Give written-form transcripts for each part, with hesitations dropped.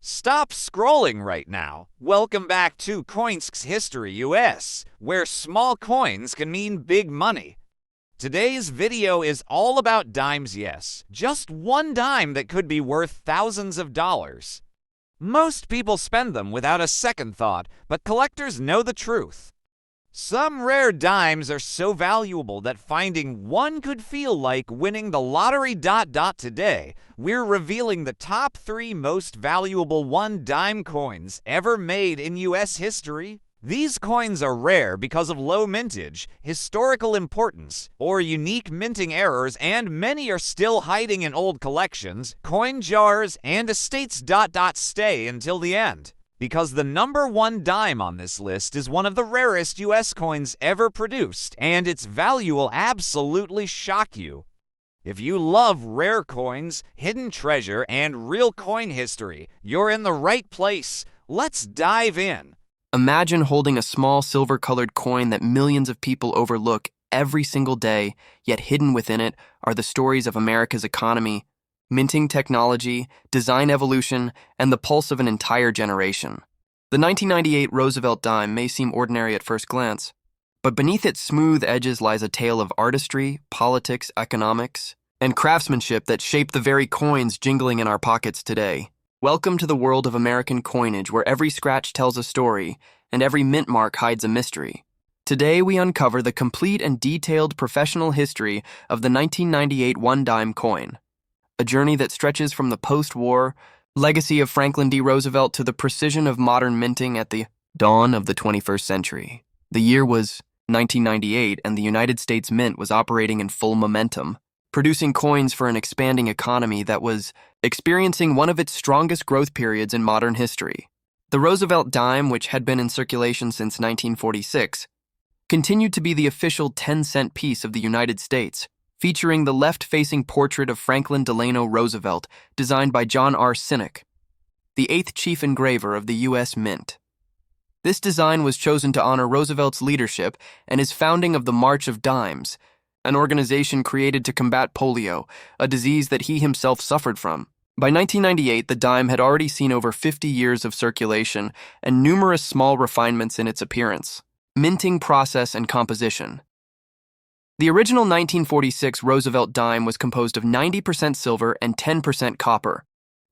Stop scrolling right now. Welcome back to COINSX History US, where small coins can mean big money. Today's video is all about dimes, yes. Just one dime that could be worth thousands of dollars. Most people spend them without a second thought, but collectors know the truth. Some rare dimes are so valuable that finding one could feel like winning the lottery. Today, we're revealing the top 3 most valuable one-dime coins ever made in US history. These coins are rare because of low mintage, historical importance, or unique minting errors, and many are still hiding in old collections, coin jars, and estates. Stay until the end, because the number 1 dime on this list is one of the rarest US coins ever produced, and its value will absolutely shock you. If you love rare coins, hidden treasure, and real coin history, you're in the right place. Let's dive in. Imagine holding a small silver-colored coin that millions of people overlook every single day, yet hidden within it are the stories of America's economy, minting technology, design evolution, and the pulse of an entire generation. The 1998 Roosevelt dime may seem ordinary at first glance, but beneath its smooth edges lies a tale of artistry, politics, economics, and craftsmanship that shaped the very coins jingling in our pockets today. Welcome to the world of American coinage, where every scratch tells a story and every mint mark hides a mystery. Today, we uncover the complete and detailed professional history of the 1998 one-dime coin, a journey that stretches from the post-war legacy of Franklin D. Roosevelt to the precision of modern minting at the dawn of the 21st century. The year was 1998, and the United States Mint was operating in full momentum, producing coins for an expanding economy that was experiencing one of its strongest growth periods in modern history. The Roosevelt dime, which had been in circulation since 1946, continued to be the official 10-cent piece of the United States, featuring the left-facing portrait of Franklin Delano Roosevelt, designed by John R. Sinek, the 8th chief engraver of the U.S. Mint. This design was chosen to honor Roosevelt's leadership and his founding of the March of Dimes, an organization created to combat polio, a disease that he himself suffered from. By 1998, the dime had already seen over 50 years of circulation and numerous small refinements in its appearance, minting process, and composition. The original 1946 Roosevelt dime was composed of 90% silver and 10% copper,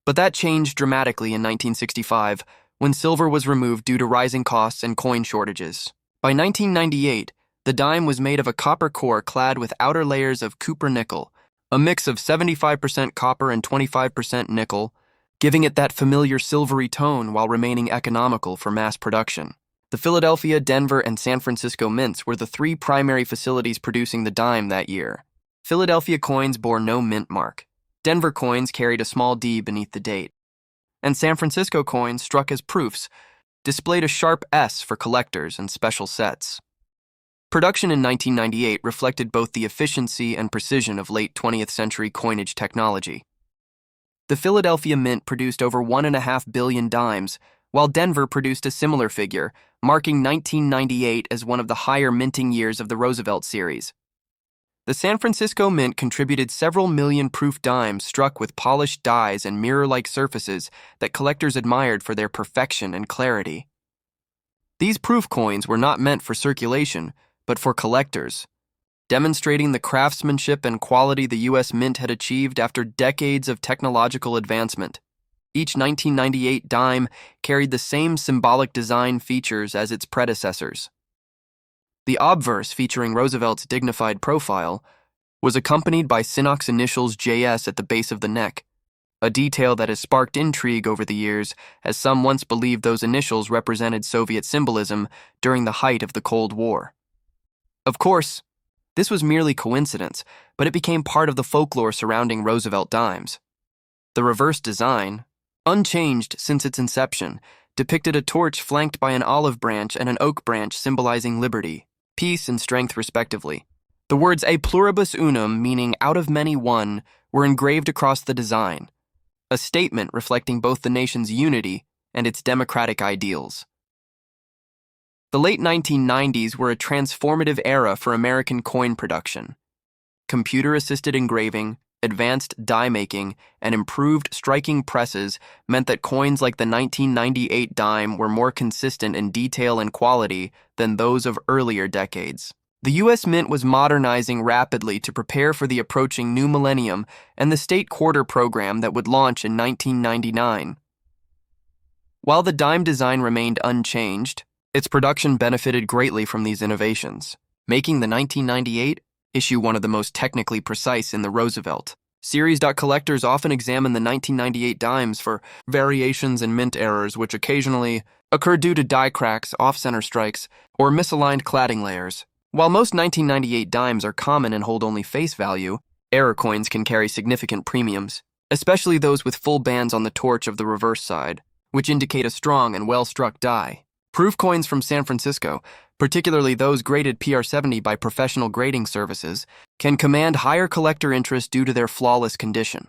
but that changed dramatically in 1965 when silver was removed due to rising costs and coin shortages. By 1998, the dime was made of a copper core clad with outer layers of copper-nickel, a mix of 75% copper and 25% nickel, giving it that familiar silvery tone while remaining economical for mass production. The Philadelphia, Denver, and San Francisco mints were the 3 primary facilities producing the dime that year. Philadelphia coins bore no mint mark. Denver coins carried a small D beneath the date. And San Francisco coins, struck as proofs, displayed a sharp S for collectors and special sets. Production in 1998 reflected both the efficiency and precision of late 20th century coinage technology. The Philadelphia Mint produced over 1.5 billion dimes, while Denver produced a similar figure, marking 1998 as one of the higher minting years of the Roosevelt series. The San Francisco Mint contributed several million proof dimes struck with polished dies and mirror-like surfaces that collectors admired for their perfection and clarity. These proof coins were not meant for circulation, but for collectors, demonstrating the craftsmanship and quality the U.S. Mint had achieved after decades of technological advancement. Each 1998 dime carried the same symbolic design features as its predecessors. The obverse, featuring Roosevelt's dignified profile, was accompanied by Sinok's initials JS at the base of the neck, a detail that has sparked intrigue over the years, as some once believed those initials represented Soviet symbolism during the height of the Cold War. Of course, this was merely coincidence, but it became part of the folklore surrounding Roosevelt dimes. The reverse design, unchanged since its inception, depicted a torch flanked by an olive branch and an oak branch symbolizing liberty, peace, and strength respectively. The words "a pluribus unum," meaning out of many one, were engraved across the design, a statement reflecting both the nation's unity and its democratic ideals. The late 1990s were a transformative era for American coin production. Computer-assisted engraving, advanced die making, and improved striking presses meant that coins like the 1998 dime were more consistent in detail and quality than those of earlier decades. The U.S. Mint was modernizing rapidly to prepare for the approaching new millennium and the state quarter program that would launch in 1999. While the dime design remained unchanged, its production benefited greatly from these innovations, making the 1998 issue one of the most technically precise in the Roosevelt series. Collectors often examine the 1998 dimes for variations in mint errors, which occasionally occur due to die cracks, off-center strikes, or misaligned cladding layers. While most 1998 dimes are common and hold only face value, error coins can carry significant premiums, especially those with full bands on the torch of the reverse side, which indicate a strong and well-struck die. Proof coins from San Francisco, particularly those graded PR70 by professional grading services, can command higher collector interest due to their flawless condition.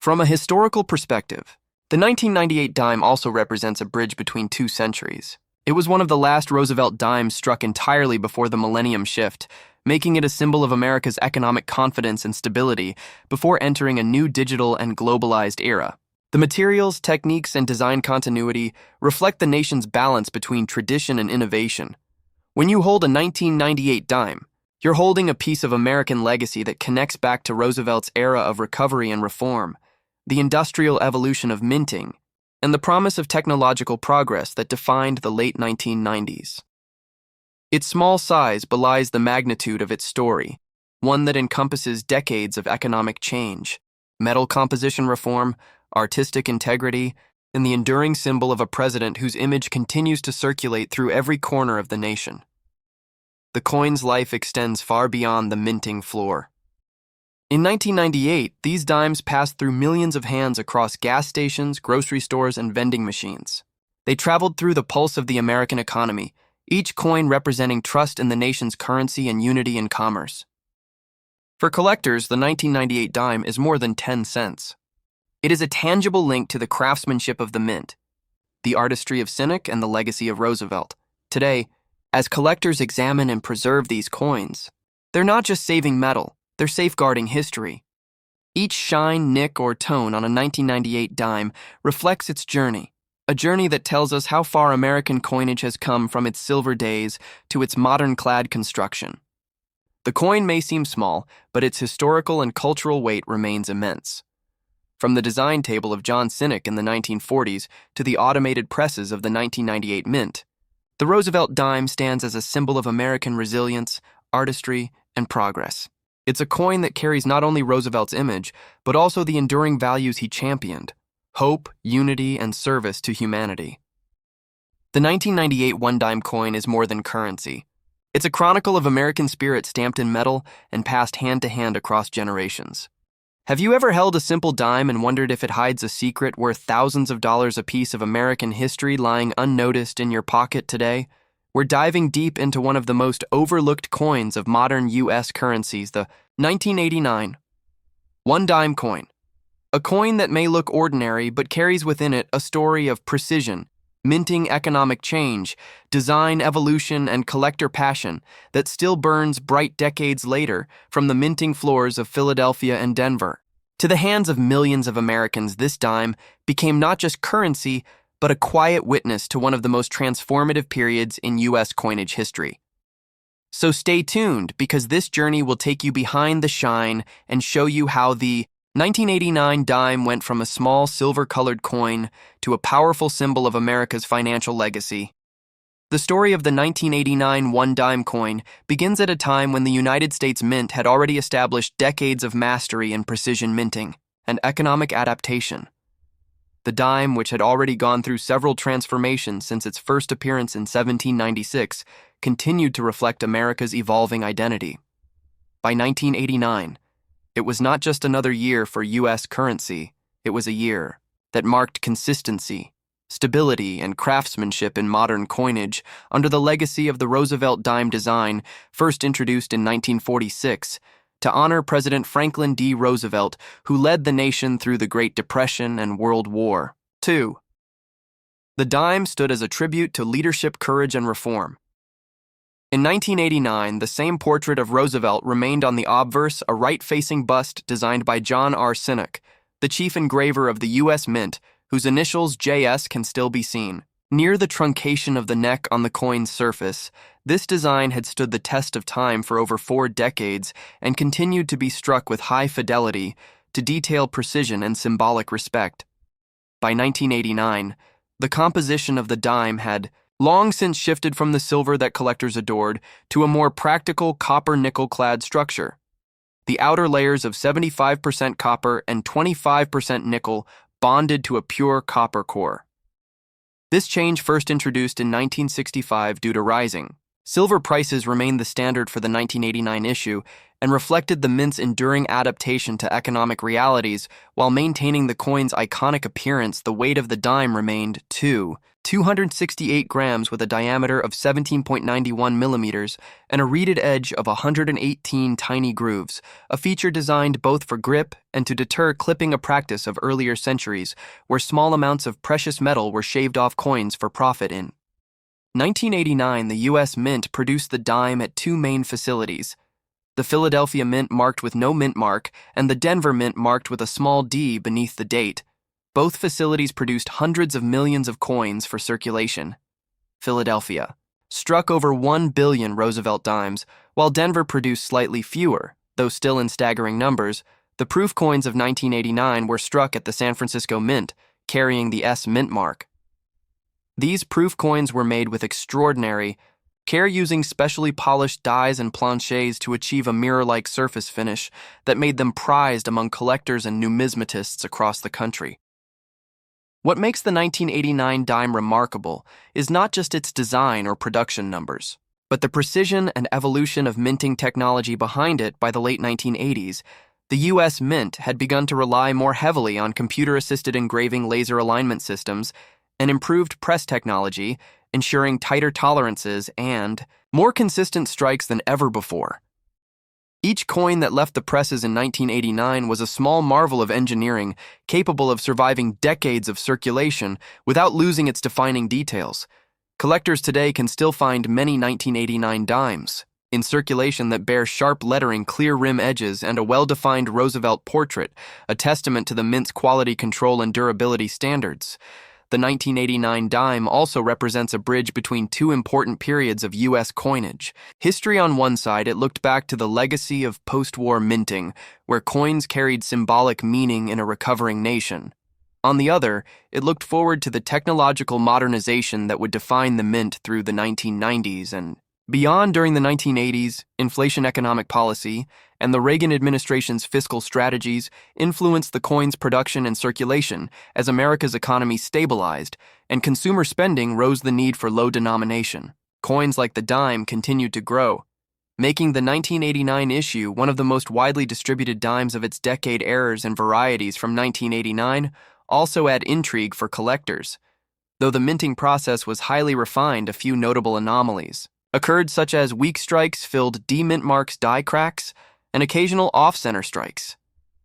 From a historical perspective, the 1998 dime also represents a bridge between two centuries. It was one of the last Roosevelt dimes struck entirely before the millennium shift, making it a symbol of America's economic confidence and stability before entering a new digital and globalized era. The materials, techniques, and design continuity reflect the nation's balance between tradition and innovation. When you hold a 1998 dime, you're holding a piece of American legacy that connects back to Roosevelt's era of recovery and reform, the industrial evolution of minting, and the promise of technological progress that defined the late 1990s. Its small size belies the magnitude of its story, one that encompasses decades of economic change, metal composition reform, artistic integrity, and the enduring symbol of a president whose image continues to circulate through every corner of the nation. The coin's life extends far beyond the minting floor. In 1998, these dimes passed through millions of hands across gas stations, grocery stores, and vending machines. They traveled through the pulse of the American economy, each coin representing trust in the nation's currency and unity in commerce. For collectors, the 1998 dime is more than 10 cents. It is a tangible link to the craftsmanship of the mint, the artistry of Cynic, and the legacy of Roosevelt. Today, as collectors examine and preserve these coins, they're not just saving metal, they're safeguarding history. Each shine, nick, or tone on a 1998 dime reflects its journey, a journey that tells us how far American coinage has come from its silver days to its modern clad construction. The coin may seem small, but its historical and cultural weight remains immense. From the design table of John Cynic in the 1940s to the automated presses of the 1998 mint, the Roosevelt dime stands as a symbol of American resilience, artistry, and progress. It's a coin that carries not only Roosevelt's image, but also the enduring values he championed: hope, unity, and service to humanity. The 1998 one-dime coin is more than currency. It's a chronicle of American spirit stamped in metal and passed hand-to-hand across generations. Have you ever held a simple dime and wondered if it hides a secret worth thousands of dollars a piece of American history lying unnoticed in your pocket today? We're diving deep into one of the most overlooked coins of modern U.S. currencies, the 1989 one-dime coin. A coin that may look ordinary but carries within it a story of precision, minting economic change, design evolution, and collector passion that still burns bright decades later from the minting floors of Philadelphia and Denver. To the hands of millions of Americans, this dime became not just currency, but a quiet witness to one of the most transformative periods in U.S. coinage history. So stay tuned, because this journey will take you behind the shine and show you how the 1989 dime went from a small silver-colored coin to a powerful symbol of America's financial legacy. The story of the 1989 one-dime coin begins at a time when the United States Mint had already established decades of mastery in precision minting and economic adaptation. The dime, which had already gone through several transformations since its first appearance in 1796, continued to reflect America's evolving identity. By 1989, it was not just another year for U.S. currency, it was a year that marked consistency, stability, and craftsmanship in modern coinage under the legacy of the Roosevelt dime design, first introduced in 1946, to honor President Franklin D. Roosevelt, who led the nation through the Great Depression and World War II. The dime stood as a tribute to leadership, courage, and reform. In 1989, the same portrait of Roosevelt remained on the obverse, a right-facing bust designed by John R. Sinnock, the chief engraver of the U.S. Mint, whose initials JS can still be seen. Near the truncation of the neck on the coin's surface, this design had stood the test of time for over 4 decades and continued to be struck with high fidelity, to detail precision and symbolic respect. By 1989, the composition of the dime had long since shifted from the silver that collectors adored to a more practical copper-nickel-clad structure. The outer layers of 75% copper and 25% nickel bonded to a pure copper core. This change first introduced in 1965 due to rising silver prices remained the standard for the 1989 issue and reflected the mint's enduring adaptation to economic realities while maintaining the coin's iconic appearance. The weight of the dime remained 268 grams with a diameter of 17.91 millimeters and a reeded edge of 118 tiny grooves, a feature designed both for grip and to deter clipping, a practice of earlier centuries where small amounts of precious metal were shaved off coins for profit. In 1989, the U.S. Mint produced the dime at 2 main facilities: the Philadelphia Mint marked with no mint mark and the Denver Mint marked with a small D beneath the date. Both facilities produced hundreds of millions of coins for circulation. Philadelphia struck over 1 billion Roosevelt dimes, while Denver produced slightly fewer, though still in staggering numbers. The proof coins of 1989 were struck at the San Francisco Mint, carrying the S mint mark. These proof coins were made with extraordinary care, using specially polished dies and planchets to achieve a mirror-like surface finish that made them prized among collectors and numismatists across the country. What makes the 1989 dime remarkable is not just its design or production numbers, but the precision and evolution of minting technology behind it. By the late 1980s, the U.S. Mint had begun to rely more heavily on computer-assisted engraving, laser alignment systems, and improved press technology, ensuring tighter tolerances and more consistent strikes than ever before. Each coin that left the presses in 1989 was a small marvel of engineering, capable of surviving decades of circulation without losing its defining details. Collectors today can still find many 1989 dimes in circulation that bear sharp lettering, clear rim edges, and a well-defined Roosevelt portrait, a testament to the mint's quality control and durability standards. The 1989 dime also represents a bridge between 2 important periods of U.S. coinage. History on one side, it looked back to the legacy of post-war minting, where coins carried symbolic meaning in a recovering nation. On the other, it looked forward to the technological modernization that would define the mint through the 1990s and beyond. During the 1980s, inflation, economic policy, and the Reagan administration's fiscal strategies influenced the coin's production and circulation as America's economy stabilized and consumer spending rose. The need for low denomination coins like the dime continued to grow, making the 1989 issue one of the most widely distributed dimes of its decade. Errors and varieties from 1989 also add intrigue for collectors. Though the minting process was highly refined, a few notable anomalies occurred, such as weak strikes, filled D-mint marks, die cracks, and occasional off-center strikes.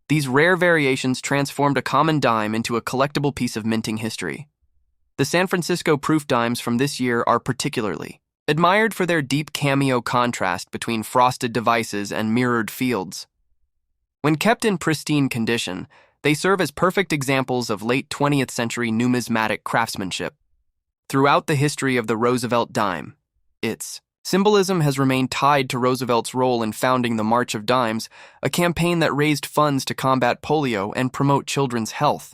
These rare variations transformed a common dime into a collectible piece of minting history. The San Francisco proof dimes from this year are particularly admired for their deep cameo contrast between frosted devices and mirrored fields. When kept in pristine condition, they serve as perfect examples of late 20th century numismatic craftsmanship. Throughout the history of the Roosevelt dime, its symbolism has remained tied to Roosevelt's role in founding the March of Dimes, a campaign that raised funds to combat polio and promote children's health.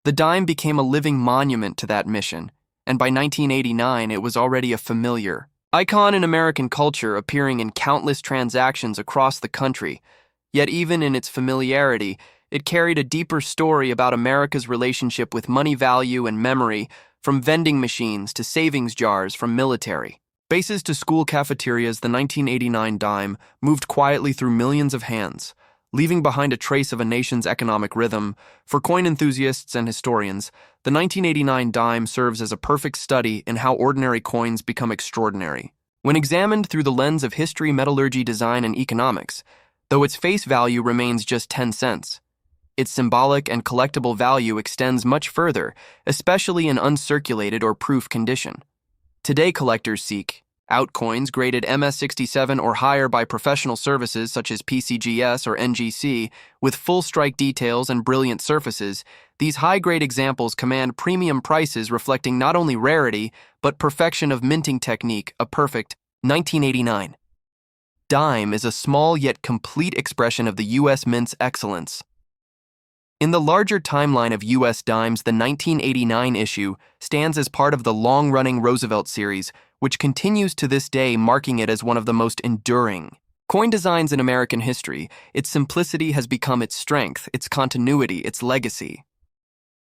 The dime became a living monument to that mission, and by 1989 it was already a familiar icon in American culture, appearing in countless transactions across the country. Yet even in its familiarity, it carried a deeper story about America's relationship with money, value, and memory, from vending machines to savings jars, from military bases to school cafeterias. The 1989 dime moved quietly through millions of hands, leaving behind a trace of a nation's economic rhythm. For coin enthusiasts and historians, the 1989 dime serves as a perfect study in how ordinary coins become extraordinary. When examined through the lens of history, metallurgy, design, and economics, though its face value remains just 10 cents, its symbolic and collectible value extends much further, especially in uncirculated or proof condition. Today, collectors seek Out coins graded MS67 or higher by professional services such as PCGS or NGC, with full strike details and brilliant surfaces, these high-grade examples command premium prices reflecting not only rarity, but perfection of minting technique, a perfect 1989. Dime is a small yet complete expression of the U.S. Mint's excellence. In the larger timeline of U.S. dimes, the 1989 issue stands as part of the long-running Roosevelt series, which continues to this day, marking it as one of the most enduring coin designs in American history. Its simplicity has become its strength, its continuity, its legacy.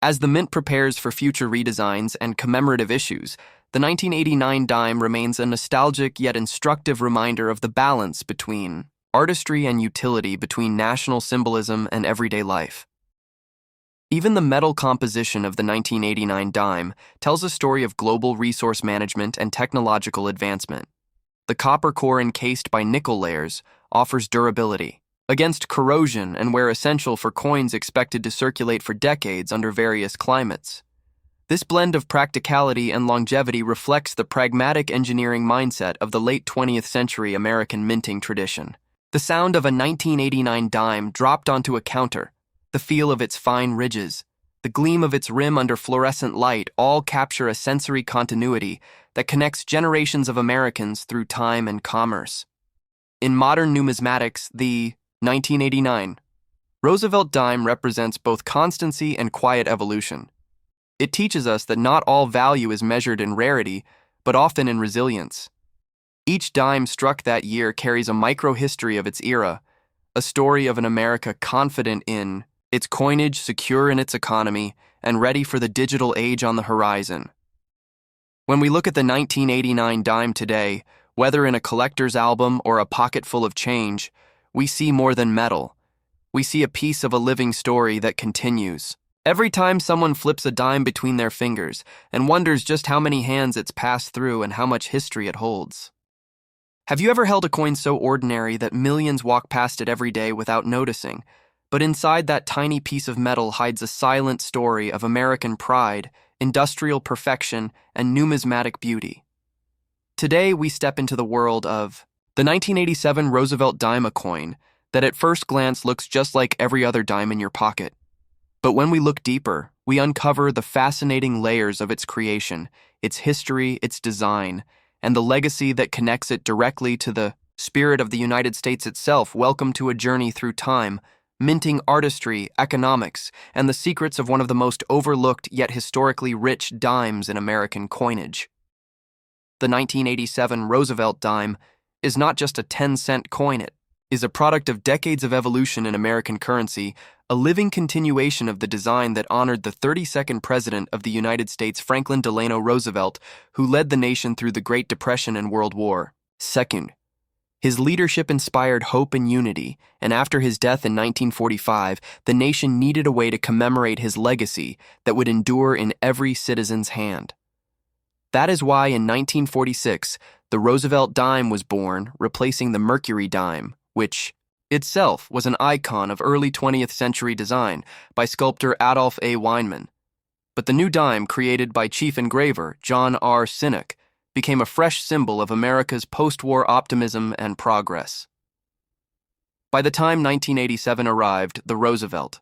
As the Mint prepares for future redesigns and commemorative issues, the 1989 dime remains a nostalgic yet instructive reminder of the balance between artistry and utility, between national symbolism and everyday life. Even the metal composition of the 1989 dime tells a story of global resource management and technological advancement. The copper core encased by nickel layers offers durability against corrosion and where essential for coins expected to circulate for decades under various climates. This blend of practicality and longevity reflects the pragmatic engineering mindset of the late 20th century American minting tradition. The sound of a 1989 dime dropped onto a counter, the feel of its fine ridges, the gleam of its rim under fluorescent light all capture a sensory continuity that connects generations of Americans through time and commerce. In modern numismatics, the 1989 Roosevelt dime represents both constancy and quiet evolution. It teaches us that not all value is measured in rarity, but often in resilience. Each dime struck that year carries a micro-history of its era, a story of an America confident in its coinage, secure in its economy, and ready for the digital age on the horizon. When we look at the 1989 dime today, whether in a collector's album or a pocket full of change, we see more than metal. We see a piece of a living story that continues. Every time someone flips a dime between their fingers and wonders just how many hands it's passed through and how much history it holds. Have you ever held a coin so ordinary that millions walk past it every day without noticing? But inside that tiny piece of metal hides a silent story of American pride, industrial perfection, and numismatic beauty. Today, we step into the world of the 1987 Roosevelt dime, a coin that at first glance looks just like every other dime in your pocket. But when we look deeper, we uncover the fascinating layers of its creation, its history, its design, and the legacy that connects it directly to the spirit of the United States itself. Welcome to a journey through time, minting artistry, economics, and the secrets of one of the most overlooked yet historically rich dimes in American coinage. The 1987 Roosevelt dime is not just a 10-cent coin, it is a product of decades of evolution in American currency, a living continuation of the design that honored the 32nd President of the United States, Franklin Delano Roosevelt, who led the nation through the Great Depression and World War II. His leadership inspired hope and unity, and after his death in 1945, the nation needed a way to commemorate his legacy that would endure in every citizen's hand. That is why in 1946, the Roosevelt dime was born, replacing the Mercury dime, which itself was an icon of early 20th century design by sculptor Adolph A. Weinman. But the new dime, created by chief engraver John R. Sinnock, became a fresh symbol of America's post-war optimism and progress. By the time 1987 arrived, the Roosevelt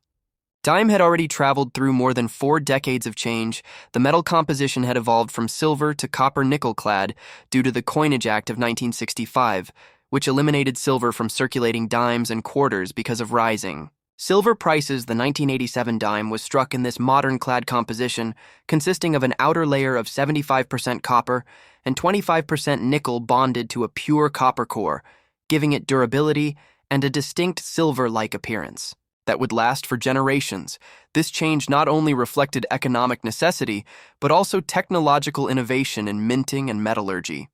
dime had already traveled through more than 4 decades of change. The metal composition had evolved from silver to copper nickel-clad due to the Coinage Act of 1965, which eliminated silver from circulating dimes and quarters because of rising silver prices. The 1987 dime was struck in this modern-clad composition, consisting of an outer layer of 75% copper and 25% nickel bonded to a pure copper core, giving it durability and a distinct silver-like appearance that would last for generations. This change not only reflected economic necessity, but also technological innovation in minting and metallurgy.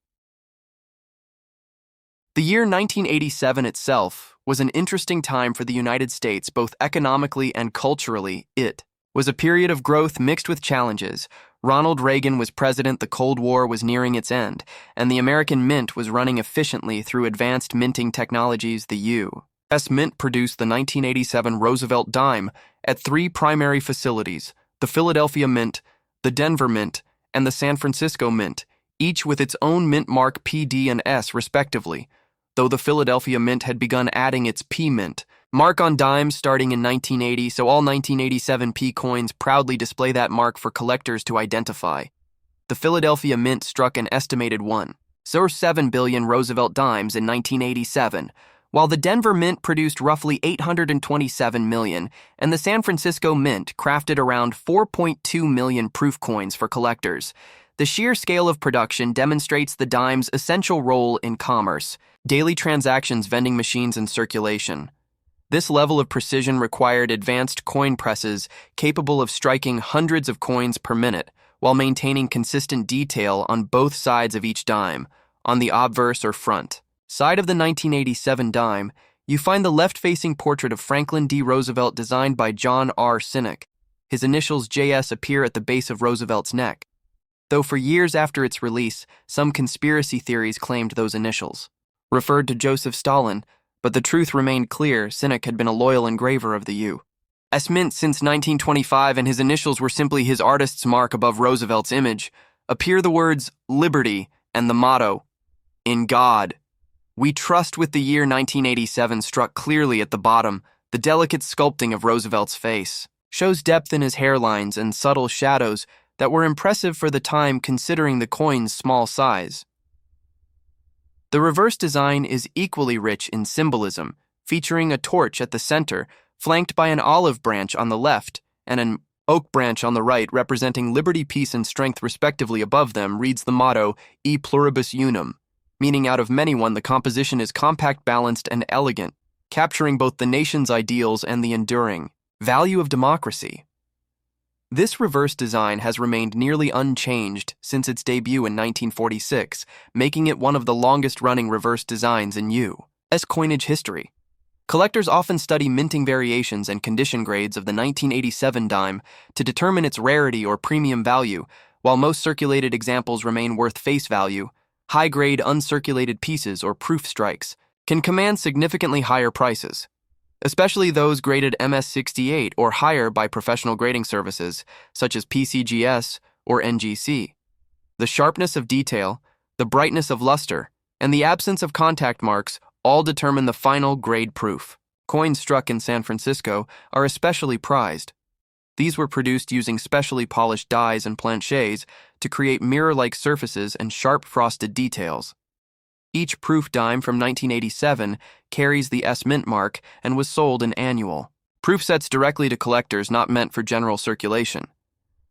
The year 1987 itself was an interesting time for the United States, both economically and culturally. It was a period of growth mixed with challenges. Ronald Reagan was president, the Cold War was nearing its end, and the American Mint was running efficiently through advanced minting technologies. The U.S. Mint produced the 1987 Roosevelt dime at 3 primary facilities: the Philadelphia Mint, the Denver Mint, and the San Francisco Mint, each with its own mint mark P, D, and S respectively, though the Philadelphia Mint had begun adding its P mint mark on dimes starting in 1980, so all 1987 P coins proudly display that mark for collectors to identify. The Philadelphia Mint struck an estimated 1.07 billion Roosevelt dimes in 1987, while the Denver Mint produced roughly 827 million, and the San Francisco Mint crafted around 4.2 million proof coins for collectors. The sheer scale of production demonstrates the dime's essential role in commerce, daily transactions, vending machines, and circulation. This level of precision required advanced coin presses capable of striking hundreds of coins per minute, while maintaining consistent detail on both sides of each dime, on the obverse or front side of the 1987 dime. You find the left-facing portrait of Franklin D. Roosevelt designed by John R. Sinek. His initials JS appear at the base of Roosevelt's neck, though for years after its release, some conspiracy theories claimed those initials referred to Joseph Stalin, but the truth remained clear. Sinek had been a loyal engraver of the U.S. Mint since 1925, and his initials were simply his artist's mark above Roosevelt's image. Appear the words "Liberty" and the motto, "In God We Trust." With the year 1987 struck clearly at the bottom, the delicate sculpting of Roosevelt's face shows depth in his hairlines and subtle shadows that were impressive for the time considering the coin's small size. The reverse design is equally rich in symbolism, featuring a torch at the center, flanked by an olive branch on the left and an oak branch on the right, representing liberty, peace, and strength respectively. Above them reads the motto, E pluribus unum, meaning out of many one. The composition is compact, balanced, and elegant, capturing both the nation's ideals and the enduring value of democracy. This reverse design has remained nearly unchanged since its debut in 1946, making it one of the longest-running reverse designs in U.S. coinage history. Collectors often study minting variations and condition grades of the 1987 dime to determine its rarity or premium value. While most circulated examples remain worth face value, high-grade uncirculated pieces or proof strikes can command significantly higher prices, especially those graded MS68 or higher by professional grading services such as PCGS or NGC. The sharpness of detail, the brightness of luster, and the absence of contact marks all determine the final grade proof. Coins struck in San Francisco are especially prized. These were produced using specially polished dies and planchets to create mirror-like surfaces and sharp frosted details. Each proof dime from 1987 carries the S Mint mark and was sold in annual proof sets directly to collectors, not meant for general circulation.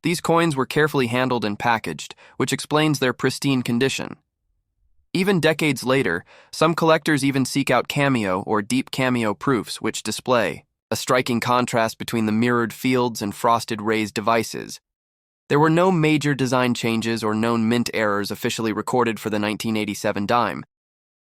These coins were carefully handled and packaged, which explains their pristine condition. Even decades later, some collectors even seek out cameo or deep cameo proofs, which display a striking contrast between the mirrored fields and frosted raised devices. There were no major design changes or known mint errors officially recorded for the 1987 dime,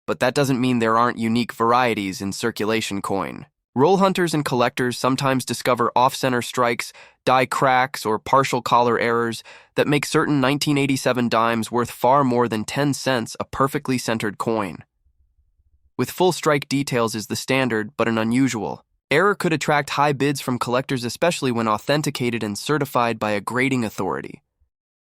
but that doesn't mean there aren't unique varieties in circulation coin. Roll hunters and collectors sometimes discover off-center strikes, die cracks, or partial collar errors that make certain 1987 dimes worth far more than 10 cents a perfectly centered coin. With full strike details is the standard, but an unusual error could attract high bids from collectors, especially when authenticated and certified by a grading authority.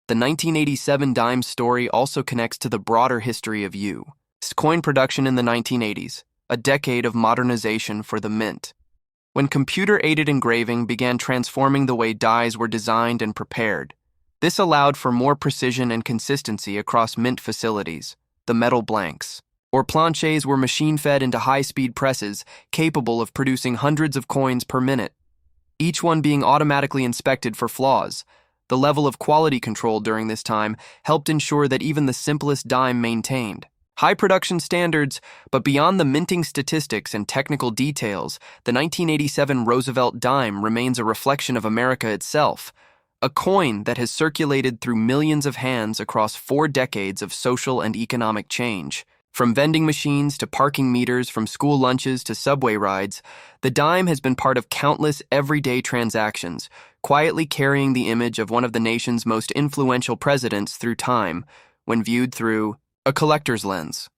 The 1987 dime story also connects to the broader history of U.S. coin production in the 1980s, a decade of modernization for the mint, when computer-aided engraving began transforming the way dies were designed and prepared. This allowed for more precision and consistency across mint facilities. The metal blanks, or planchets, were machine-fed into high-speed presses capable of producing hundreds of coins per minute, each one being automatically inspected for flaws. The level of quality control during this time helped ensure that even the simplest dime maintained high production standards. But beyond the minting statistics and technical details, the 1987 Roosevelt dime remains a reflection of America itself, a coin that has circulated through millions of hands across 4 decades of social and economic change. From vending machines to parking meters, from school lunches to subway rides, the dime has been part of countless everyday transactions, quietly carrying the image of one of the nation's most influential presidents through time, when viewed through a collector's lens.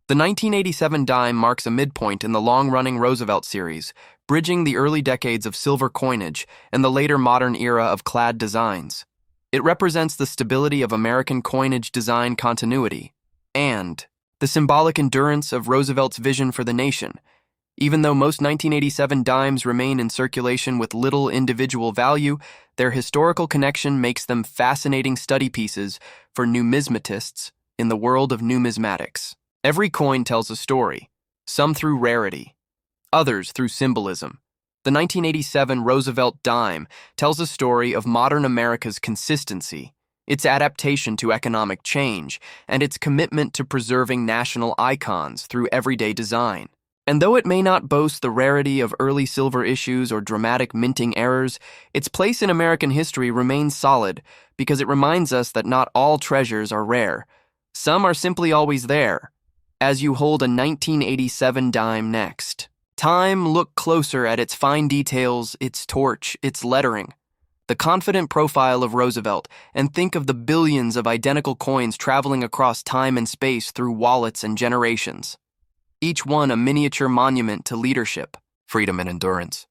The 1987 dime marks a midpoint in the long-running Roosevelt series, bridging the early decades of silver coinage and the later modern era of clad designs. It represents the stability of American coinage design continuity and the symbolic endurance of Roosevelt's vision for the nation. Even though most 1987 dimes remain in circulation with little individual value, their historical connection makes them fascinating study pieces for numismatists in the world of numismatics. Every coin tells a story, some through rarity, others through symbolism. The 1987 Roosevelt dime tells a story of modern America's consistency, its adaptation to economic change, and its commitment to preserving national icons through everyday design. And though it may not boast the rarity of early silver issues or dramatic minting errors, its place in American history remains solid because it reminds us that not all treasures are rare. Some are simply always there. As you hold a 1987 dime next, look closer at its fine details, its torch, its lettering, the confident profile of Roosevelt, and think of the billions of identical coins traveling across time and space through wallets and generations. Each one a miniature monument to leadership, freedom, and endurance.